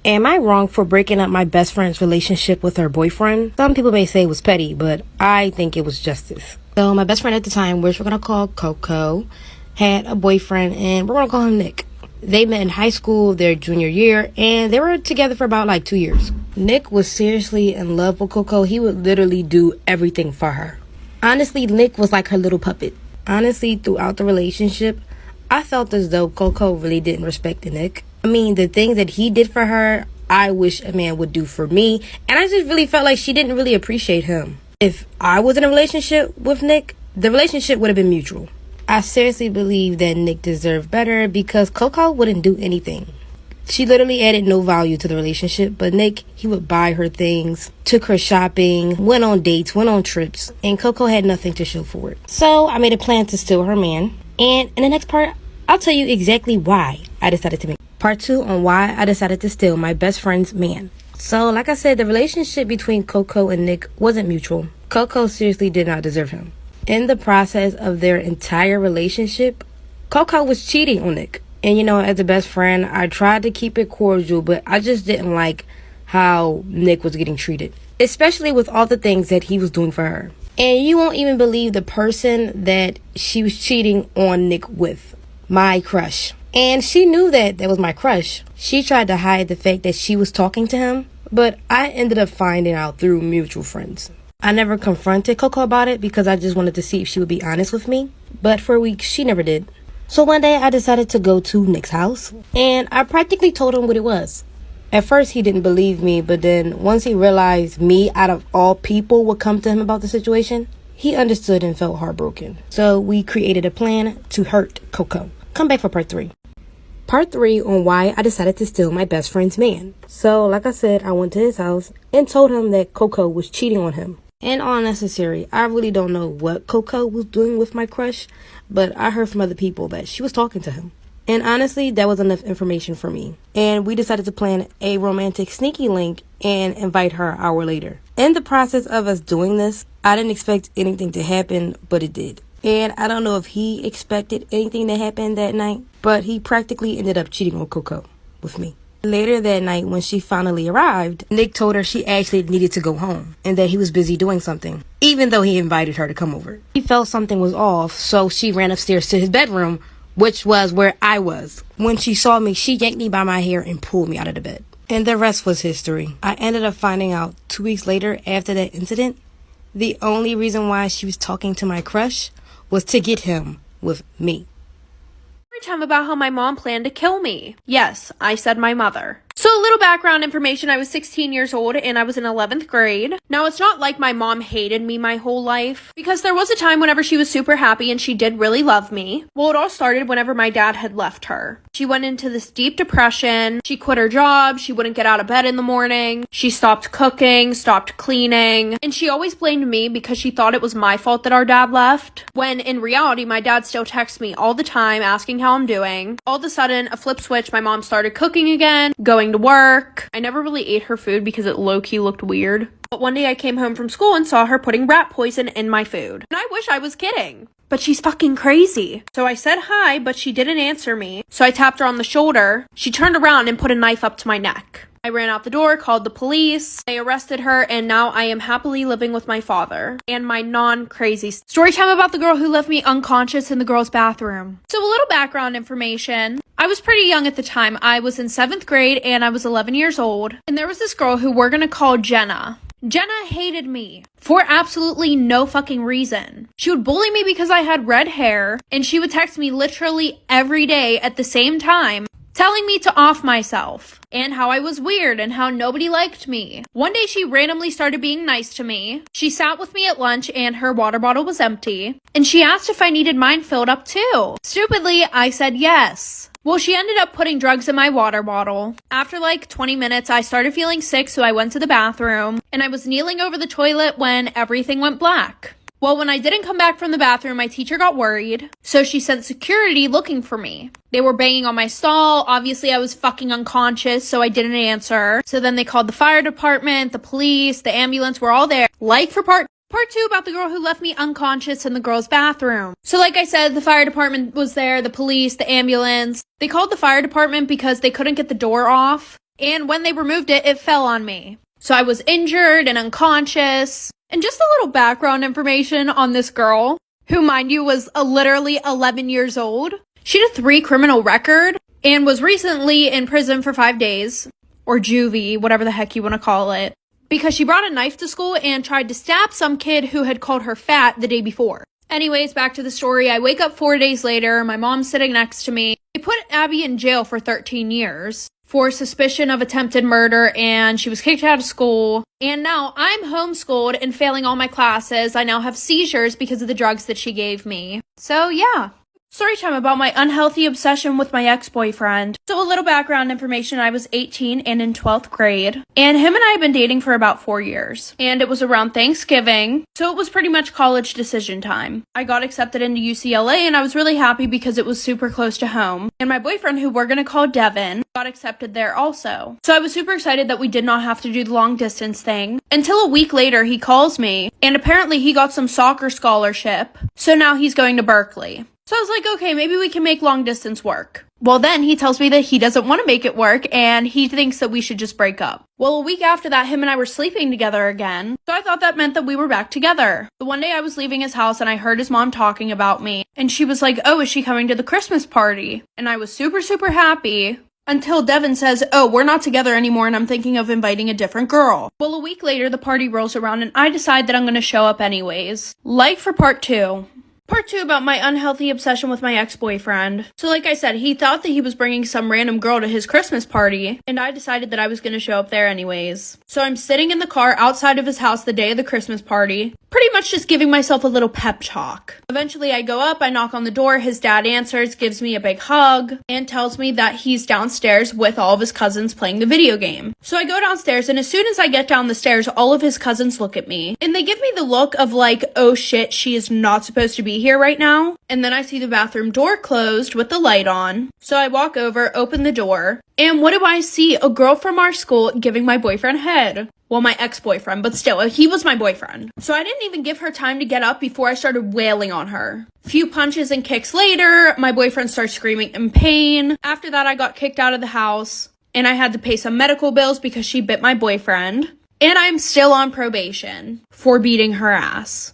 Am I wrong for breaking up my best friend's relationship with her boyfriend? Some people may say it was petty, but I think it was justice. So my best friend at the time, which we're going to call Coco, had a boyfriend, and we're going to call him Nick. They met in high school their junior year, and they were together for about 2 years. Nick was seriously in love with Coco. He would literally do everything for her. Honestly, Nick was like her little puppet. Honestly, throughout the relationship, I felt as though Coco really didn't respect Nick. I mean, the things that he did for her, I wish a man would do for me. And I just really felt like she didn't really appreciate him. If I was in a relationship with Nick, the relationship would have been mutual. I seriously believe that Nick deserved better because Coco wouldn't do anything. She literally added no value to the relationship, but Nick, he would buy her things, took her shopping, went on dates, went on trips, and Coco had nothing to show for it. So I made a plan to steal her man. And in the next part, I'll tell you exactly why I decided to make part 2 on why I decided to steal my best friend's man. So like I said, the relationship between Coco and Nick wasn't mutual. Coco seriously did not deserve him. In the process of their entire relationship, Coco was cheating on Nick. And as a best friend, I tried to keep it cordial, but I just didn't like how Nick was getting treated, especially with all the things that he was doing for her. And you won't even believe the person that she was cheating on Nick with. My crush. And she knew that was my crush. She tried to hide the fact that she was talking to him, but I ended up finding out through mutual friends. I never confronted Coco about it because I just wanted to see if she would be honest with me. But for weeks, she never did. So one day I decided to go to Nick's house and I practically told him what it was. At first he didn't believe me, but then once he realized me out of all people would come to him about the situation, he understood and felt heartbroken. So we created a plan to hurt Coco. Come back for part 3. Part 3 on why I decided to steal my best friend's man. So like I said, I went to his house and told him that Coco was cheating on him. And all necessary, I really don't know what Coco was doing with my crush, but I heard from other people that she was talking to him. And honestly, that was enough information for me. And we decided to plan a romantic sneaky link and invite her an hour later. In the process of us doing this, I didn't expect anything to happen, but it did. And I don't know if he expected anything to happen that night, but he practically ended up cheating on Coco with me. Later that night, when she finally arrived, Nick told her she actually needed to go home and that he was busy doing something, even though he invited her to come over. He felt something was off, so she ran upstairs to his bedroom, which was where I was. When she saw me, she yanked me by my hair and pulled me out of the bed. And the rest was history. I ended up finding out 2 weeks later after that incident, the only reason why she was talking to my crush was to get him with me. Time about how my mom planned to kill me. Yes, I said my mother. So a little background information, I was 16 years old and I was in 11th grade. Now it's not like my mom hated me my whole life, because there was a time whenever she was super happy and she did really love me. Well, it all started whenever my dad had left her. She went into this deep depression. She quit her job. She wouldn't get out of bed in the morning. She stopped cooking, stopped cleaning. And she always blamed me because she thought it was my fault that our dad left. When in reality, my dad still texts me all the time asking how I'm doing. All of a sudden, a flip switch, my mom started cooking again, going to work. I never really ate her food because it low-key looked weird. But one day I came home from school and saw her putting rat poison in my food. And I wish I was kidding. But she's fucking crazy. So I said hi, but she didn't answer me. So I tapped her on the shoulder. She turned around and put a knife up to my neck. I ran out the door, called the police. They arrested her, and now I am happily living with my father and my non-crazy story time about the girl who left me unconscious in the girls' bathroom. So a little background information. I was pretty young at the time. I was in 7th grade and I was 11 years old. And there was this girl who we're gonna call Jenna. Jenna hated me for absolutely no fucking reason. She would bully me because I had red hair, and she would text me literally every day at the same time, telling me to off myself and how I was weird and how nobody liked me. One day she randomly started being nice to me. She sat with me at lunch and her water bottle was empty, and she asked if I needed mine filled up too. Stupidly, I said yes. Well, she ended up putting drugs in my water bottle. After 20 minutes, I started feeling sick, so I went to the bathroom, and I was kneeling over the toilet when everything went black. Well, when I didn't come back from the bathroom, my teacher got worried, so she sent security looking for me. They were banging on my stall. Obviously, I was fucking unconscious, so I didn't answer. So then they called the fire department, the police, the ambulance were all there. For part 2 about the girl who left me unconscious in the girls' bathroom. So like I said, the fire department was there, the police, the ambulance. They called the fire department because they couldn't get the door off. And when they removed it, it fell on me. So I was injured and unconscious. And just a little background information on this girl, who, mind you, was literally 11 years old. She had a 3 criminal record and was recently in prison for 5 days, or juvie, whatever the heck you want to call it, because she brought a knife to school and tried to stab some kid who had called her fat the day before. Anyways, back to the story. I wake up 4 days later. My mom's sitting next to me. They put Abby in jail for 13 years for suspicion of attempted murder, and she was kicked out of school. And now I'm homeschooled and failing all my classes. I now have seizures because of the drugs that she gave me. So yeah. Story time about my unhealthy obsession with my ex-boyfriend. So a little background information, I was 18 and in 12th grade, and him and I had been dating for about 4 years, and it was around Thanksgiving, so it was pretty much college decision time. I got accepted into UCLA, and I was really happy because it was super close to home, and my boyfriend, who we're gonna call Devin, got accepted there also. So I was super excited that we did not have to do the long distance thing, until a week later he calls me, and apparently he got some soccer scholarship, so now he's going to Berkeley. So I was like, okay, maybe we can make long distance work. Well, then he tells me that he doesn't want to make it work and he thinks that we should just break up. Well, a week after that, him and I were sleeping together again. So I thought that meant that we were back together. The one day I was leaving his house and I heard his mom talking about me. And she was like, oh, is she coming to the Christmas party? And I was super, super happy. Until Devin says, oh, we're not together anymore and I'm thinking of inviting a different girl. Well, a week later, the party rolls around and I decide that I'm going to show up anyways. Like for part 2. Part 2 about my unhealthy obsession with my ex-boyfriend. So like I said, he thought that he was bringing some random girl to his Christmas party, and I decided that I was going to show up there anyways. So I'm sitting in the car outside of his house the day of the Christmas party, pretty much just giving myself a little pep talk. Eventually I go up, I knock on the door, his dad answers, gives me a big hug, and tells me that he's downstairs with all of his cousins playing the video game. So I go downstairs, and as soon as I get down the stairs, all of his cousins look at me, and they give me the look of like, oh shit, she is not supposed to be here right now. And then I see the bathroom door closed with the light on. So I walk over, open the door, and what do I see? A girl from our school giving my boyfriend head. Well, my ex-boyfriend, but still, he was my boyfriend. So I didn't even give her time to get up before I started wailing on her. Few punches and kicks later, my boyfriend starts screaming in pain. After that, I got kicked out of the house, and I had to pay some medical bills because she bit my boyfriend. And I'm still on probation for beating her ass.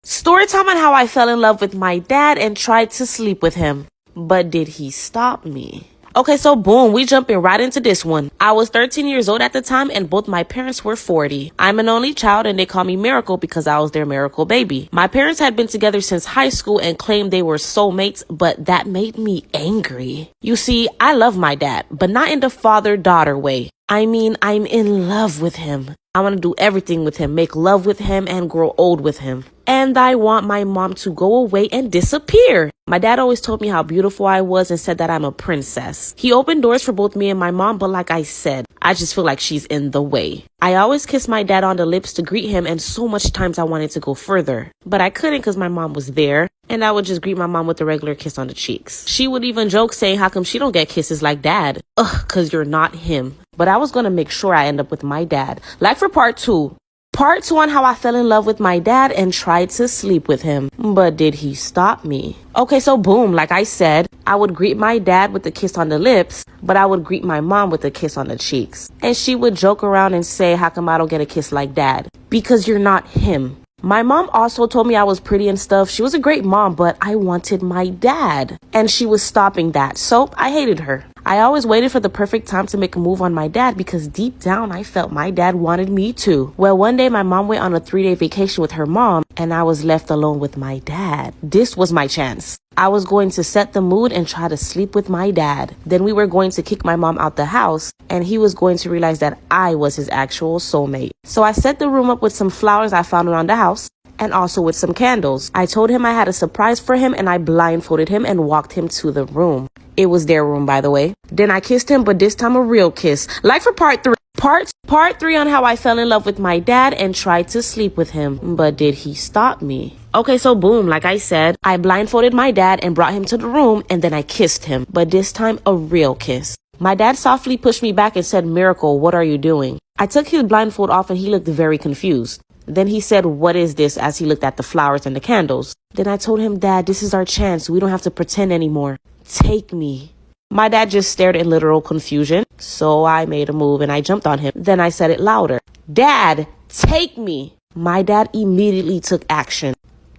Story time on how I fell in love with my dad and tried to sleep with him. But did he stop me? Okay, so boom, we jumping right into this one. I was 13 years old at the time and both my parents were 40. I'm an only child and they call me Miracle because I was their miracle baby. My parents had been together since high school and claimed they were soulmates, but that made me angry. You see, I love my dad, but not in the father-daughter way. I mean, I'm in love with him. I want to do everything with him, make love with him, and grow old with him. And I want my mom to go away and disappear. My dad always told me how beautiful I was and said that I'm a princess. He opened doors for both me and my mom, but like I said, I just feel like she's in the way. I always kiss my dad on the lips to greet him, and so much times I wanted to go further. But I couldn't because my mom was there, and I would just greet my mom with a regular kiss on the cheeks. She would even joke saying how come she don't get kisses like dad. Ugh, cause you're not him. But I was gonna make sure I end up with my dad. Like for part 2. Part 2 on how I fell in love with my dad and tried to sleep with him. But did he stop me? Okay, so boom, like I said, I would greet my dad with a kiss on the lips, but I would greet my mom with a kiss on the cheeks. And she would joke around and say, how come I don't get a kiss like dad? Because you're not him. My mom also told me I was pretty and stuff. She was a great mom, but I wanted my dad. And she was stopping that, so I hated her. I always waited for the perfect time to make a move on my dad because deep down I felt my dad wanted me too. Well, one day my mom went on a 3-day vacation with her mom and I was left alone with my dad. This was my chance. I was going to set the mood and try to sleep with my dad. Then we were going to kick my mom out the house and he was going to realize that I was his actual soulmate. So I set the room up with some flowers I found around the house and also with some candles. I told him I had a surprise for him and I blindfolded him and walked him to the room. It was their room, by the way. Then I kissed him, but this time a real kiss. Like for part 3. Part 3 on how I fell in love with my dad and tried to sleep with him. But did he stop me? Okay, so boom, like I said, I blindfolded my dad and brought him to the room and then I kissed him. But this time a real kiss. My dad softly pushed me back and said, Miracle, what are you doing? I took his blindfold off and he looked very confused. Then he said, what is this? As he looked at the flowers and the candles. Then I told him, Dad, this is our chance. We don't have to pretend anymore. Take me. My dad just stared in literal confusion. So I made a move and I jumped on him. Then I said it louder. Dad, take me. My dad immediately took action.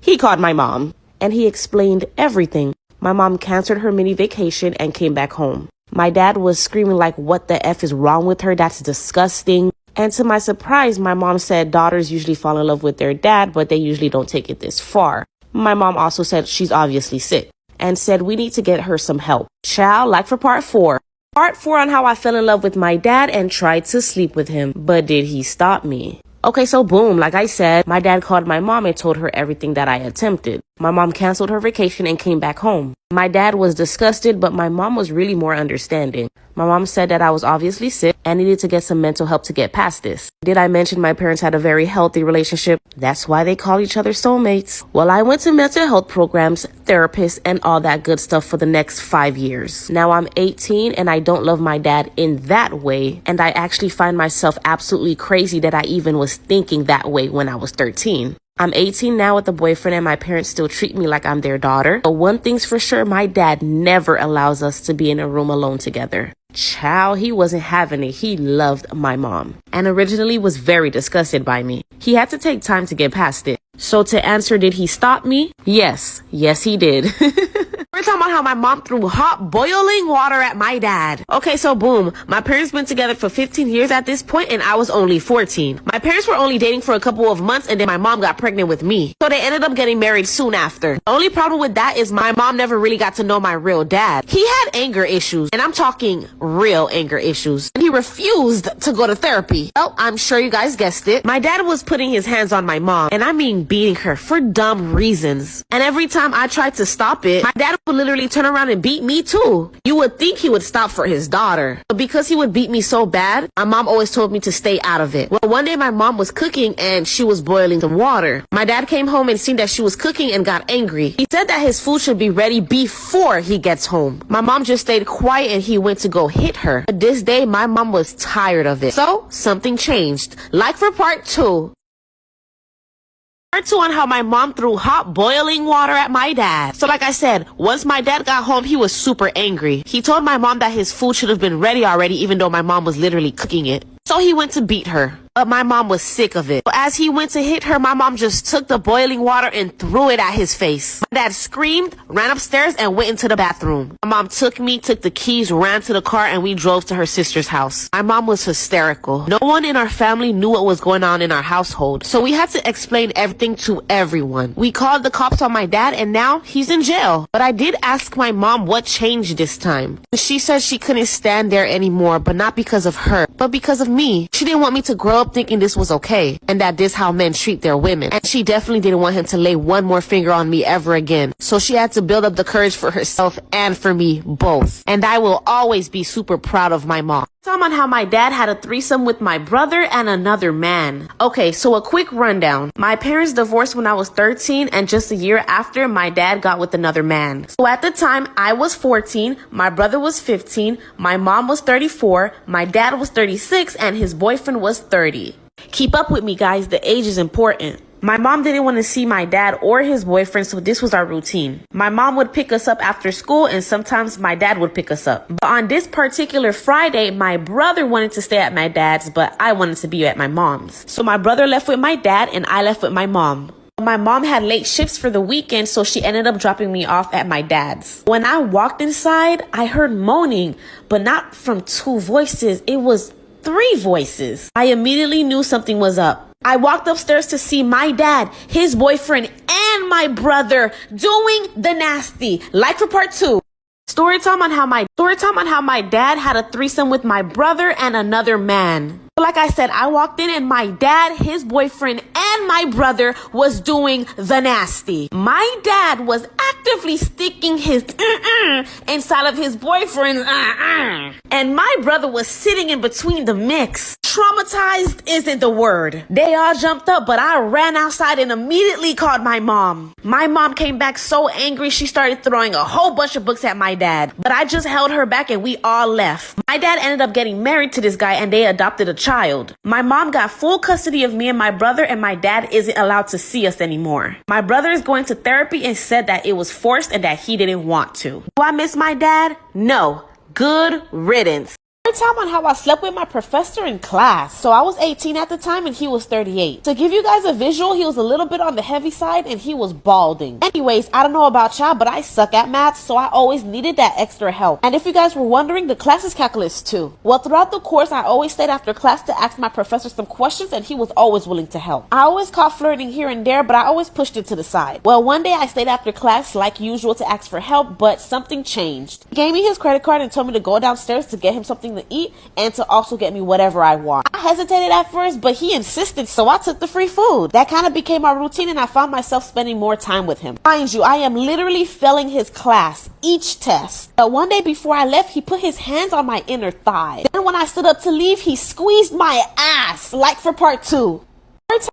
He called my mom and he explained everything. My mom canceled her mini vacation and came back home. My dad was screaming like, what the F is wrong with her? That's disgusting. And to my surprise, my mom said daughters usually fall in love with their dad, but they usually don't take it this far. My mom also said she's obviously sick and said we need to get her some help. Child, like for part 4. Part 4 on how I fell in love with my dad and tried to sleep with him, but did he stop me? Okay, so boom, like I said, my dad called my mom and told her everything that I attempted. My mom canceled her vacation and came back home. My dad was disgusted, but my mom was really more understanding. My mom said that I was obviously sick and needed to get some mental help to get past this. Did I mention my parents had a very healthy relationship? That's why they call each other soulmates. Well, I went to mental health programs, therapists, and all that good stuff for the next 5 years. Now I'm 18 and I don't love my dad in that way. And I actually find myself absolutely crazy that I even was thinking that way when I was 13. I'm 18 now with a boyfriend and my parents still treat me like I'm their daughter. But one thing's for sure, my dad never allows us to be in a room alone together. Child, he wasn't having it. He loved my mom and originally was very disgusted by me. He had to take time to get past it. So to answer, did he stop me? Yes, he did. We're talking about how my mom threw hot boiling water at my dad. Okay, so boom, my parents been together for 15 years at this point and I was only 14. My parents were only dating for a couple of months and then my mom got pregnant with me. So they ended up getting married soon after. The only problem with that is my mom never really got to know my real dad. He had anger issues, and I'm talking real anger issues. And he refused to go to therapy. Well, I'm sure you guys guessed it. My dad was putting his hands on my mom, and I mean beating her for dumb reasons. And every time I tried to stop it, my dad would literally turn around and beat me too. You would think he would stop for his daughter, but because he would beat me so bad, my mom always told me to stay out of it. Well, one day my mom was cooking and she was boiling some water. My dad came home and seen that she was cooking and got angry. He said that his food should be ready before he gets home. My mom just stayed quiet and he went to go hit her. But this day, my mom was tired of it. So something changed. Like for part 2. Part 2 on how my mom threw hot boiling water at my dad. So like I said, once my dad got home, he was super angry. He told my mom that his food should have been ready already, even though my mom was literally cooking it. So he went to beat her. But my mom was sick of it. But as he went to hit her, my mom just took the boiling water and threw it at his face. My dad screamed, ran upstairs, and went into the bathroom. My mom took the keys, ran to the car, and we drove to her sister's house. My mom was hysterical. No one in our family knew what was going on in our household, so we had to explain everything to everyone. We called the cops on my dad, and now he's in jail. But I did ask my mom what changed this time. She said she couldn't stand there anymore, but not because of her, but because of me. She didn't want me to grow up thinking this was okay and that this how men treat their women. And she definitely didn't want him to lay one more finger on me ever again. So she had to build up the courage for herself and for me both. And I will always be super proud of my mom. Talking about how my dad had a threesome with my brother and another man. Okay, so a quick rundown. My parents divorced when I was 13 and just a year after, my dad got with another man. So at the time, I was 14, my brother was 15, my mom was 34, my dad was 36, and his boyfriend was 30. Keep up with me, guys. The age is important. My mom didn't want to see my dad or his boyfriend, so this was our routine. My mom would pick us up after school, and sometimes my dad would pick us up. But on this particular Friday, my brother wanted to stay at my dad's, but I wanted to be at my mom's. So my brother left with my dad, and I left with my mom. My mom had late shifts for the weekend, so she ended up dropping me off at my dad's. When I walked inside, I heard moaning, but not from 2 voices. It was 3 voices. I immediately knew something was up. I walked upstairs to see my dad, his boyfriend, and my brother doing the nasty. Like for part 2. Story time on how my dad had a threesome with my brother and another man. Like I said, I walked in and my dad, his boyfriend, and my brother was doing the nasty. My dad was actively sticking his inside of his boyfriend's and my brother was sitting in between the mix. Traumatized isn't the word. They all jumped up, but I ran outside and immediately called my mom. My mom came back so angry, she started throwing a whole bunch of books at my dad. But I just held her back and we all left. My dad ended up getting married to this guy and they adopted a child. My mom got full custody of me and my brother, and my dad isn't allowed to see us anymore. My brother is going to therapy and said that it was forced and that he didn't want to. Do I miss my dad? No. Good riddance. Time on how I slept with my professor in class. So I was 18 at the time and he was 38. To give you guys a visual, he was a little bit on the heavy side and he was balding. Anyways, I don't know about y'all, but I suck at math, so I always needed that extra help. And if you guys were wondering, the class is calculus too. Well, throughout the course, I always stayed after class to ask my professor some questions and he was always willing to help. I always caught flirting here and there, but I always pushed it to the side. Well, one day I stayed after class like usual to ask for help, but something changed. He gave me his credit card and told me to go downstairs to get him something to eat and to also get me whatever I want. I hesitated at first, but he insisted, so I took the free food. That kind of became my routine and I found myself spending more time with him. Mind you, I am literally failing his class each test. But one day before I left, he put his hands on my inner thigh. Then when I stood up to leave, he squeezed my ass, like for part 2.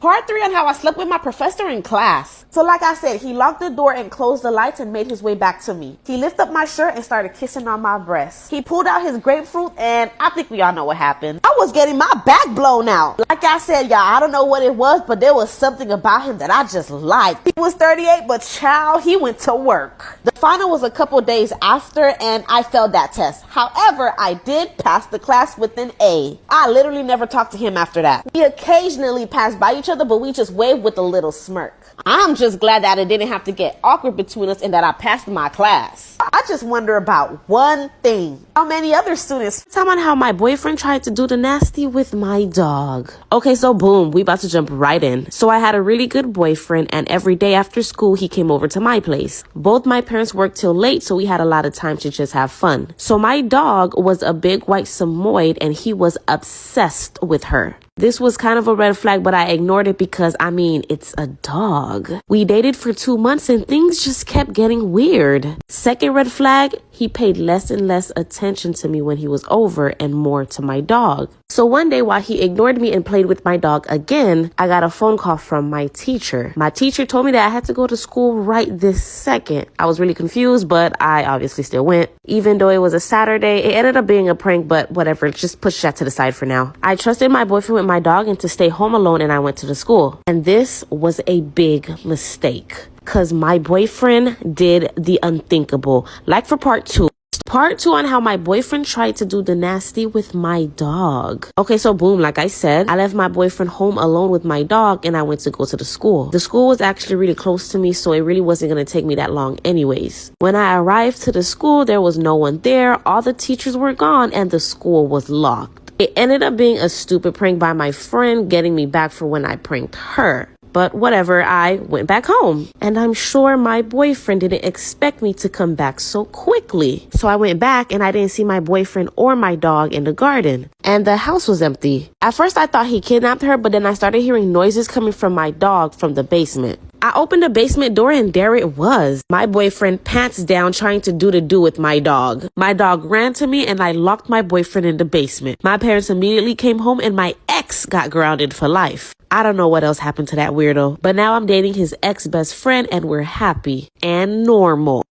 Part 3 on how I slept with my professor in class. So like I said, he locked the door and closed the lights and made his way back to me. He lifted up my shirt and started kissing on my breast. He pulled out his grapefruit and I think we all know what happened. I was getting my back blown out. Like I said, y'all, I don't know what it was, but there was something about him that I just liked. He was 38, but child, he went to work. The final was a couple days after and I failed that test. However, I did pass the class with an A. I literally never talked to him after that. We occasionally passed by each other, but we just waved with a little smirk. I'm just glad that it didn't have to get awkward between us and that I passed my class. I just wonder about one thing. How many other students? Tell me how my boyfriend tried to do the nasty with my dog. Okay, so boom, we about to jump right in. So I had a really good boyfriend and every day after school, he came over to my place. Both my parents worked till late, so we had a lot of time to just have fun. So my dog was a big white Samoyed and he was obsessed with her. This was kind of a red flag, but I ignored it because, I mean, it's a dog. We dated for 2 months and things just kept getting weird. Second red flag, he paid less and less attention to me when he was over and more to my dog. So one day while he ignored me and played with my dog again, I got a phone call from my teacher. My teacher told me that I had to go to school right this second. I was really confused, but I obviously still went. Even though it was a Saturday, it ended up being a prank, but whatever, just push that to the side for now. I trusted my boyfriend with my dog and to stay home alone and I went to the school. And this was a big mistake because my boyfriend did the unthinkable. Like for part 2. Part 2 on how my boyfriend tried to do the nasty with my dog. Okay, so boom, like I said, I left my boyfriend home alone with my dog and I went to go to the school. The school was actually really close to me, so it really wasn't going to take me that long anyways. When I arrived to the school, there was no one there. All the teachers were gone and the school was locked. It ended up being a stupid prank by my friend, getting me back for when I pranked her. But whatever, I went back home. And I'm sure my boyfriend didn't expect me to come back so quickly. So I went back and I didn't see my boyfriend or my dog in the garden. And the house was empty. At first I thought he kidnapped her, but then I started hearing noises coming from my dog from the basement. I opened the basement door and there it was. My boyfriend pants down trying to do with my dog. My dog ran to me and I locked my boyfriend in the basement. My parents immediately came home and my ex got grounded for life. I don't know what else happened to that weirdo, but now I'm dating his ex-best friend and we're happy and normal.